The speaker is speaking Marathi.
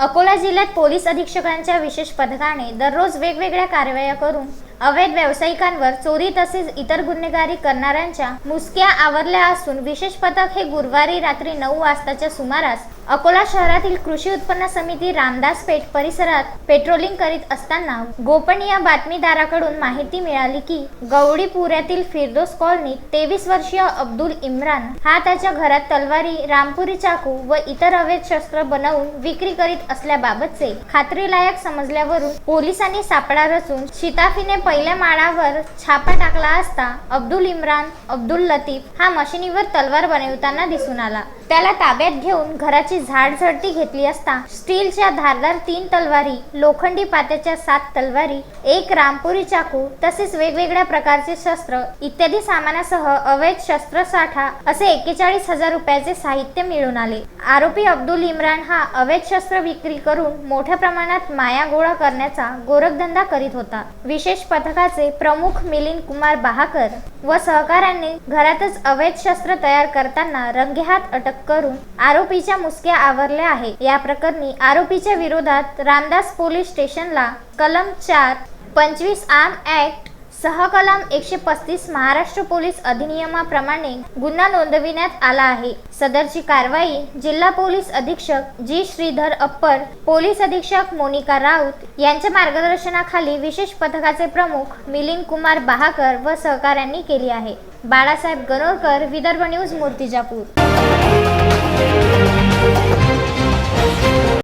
अकोला जिल्ह्यात पोलीस अधीक्षकांच्या विशेष पथकाने दररोज वेगवेगळ्या कारवाया करून अवैध व्यावसायिकांवर चोरी तसेच इतर गुन्हेगारी करणाऱ्यांच्या मुसक्या आवरल्या असून विशेष पथक हे गुरुवारी रात्री 9 वाजताच्या सुमारास अकोला शहरातील कृषी उत्पन्न समिती रामदास पेठ परिसरात पेट्रोलिंग करीत असताना गोपनीय बातमीदाराकडून माहिती मिळाली की गवडीपुऱ्यातील फिरदोस कॉलनीत 23 वर्षीय अब्दुल इम्रान हा त्याच्या घरात तलवारी, रामपुरी चाकू व इतर अवैध शस्त्र बनवून विक्री करीत असल्याबाबतचे खात्रीलायक समजल्यावरून पोलिसांनी सापळा रचून शिताफीने पहिल्या माळावर छापा टाकला असता अब्दुल इम्रान अब्दुल लतीफ हा मशिनीवर तलवार बनवताना दिसून आला। त्याला ताब्यात घेऊन घराची झाडझडती घेतली असता स्टीलच्या धारदार 3 तलवारी, लोखंडी पात्याच्या 7 तलवारी, 1 रामपुरी चाकू तसेच वेगवेगळ्या प्रकारचे शस्त्र इत्यादी सामानासह अवैध शस्त्रसाठा असे 41,000 रुपयाचे साहित्य मिळून आले। आरोपी अब्दुल इम्रान हा अवैध शस्त्र विक्री करून मोठ्या प्रमाणात माया गोळा करण्याचा गोरखधंदा करीत होता। विशेष पथकाचे प्रमुख मिलिंद कुमार बहाकर व सहकाऱ्यांनी घरातच अवैध शस्त्र तयार करताना रंगेहात अटक करून आरोपीच्या मुसक्या आवरल्या आहे। या प्रकरणी आरोपीच्या विरोधात रामदास पोलीस स्टेशनला कलम 4(25) आर्म ऍक्ट सह कलम 135 महाराष्ट्र पोलीस अधिनियमाप्रमाणे गुन्हा नोंदविण्यात आला आहे। सदरची कारवाई जिल्हा पोलीस अधीक्षक जी श्रीधर अप्पर, पोलीस अधीक्षक मोनिका राऊत यांच्या मार्गदर्शनाखाली विशेष पथकाचे प्रमुख मिलिंद कुमार बहाकर व सहकाऱ्यांनी केली आहे। बाळासाहेब गणोरकर, विदर्भ न्यूज, मूर्तिजापूर।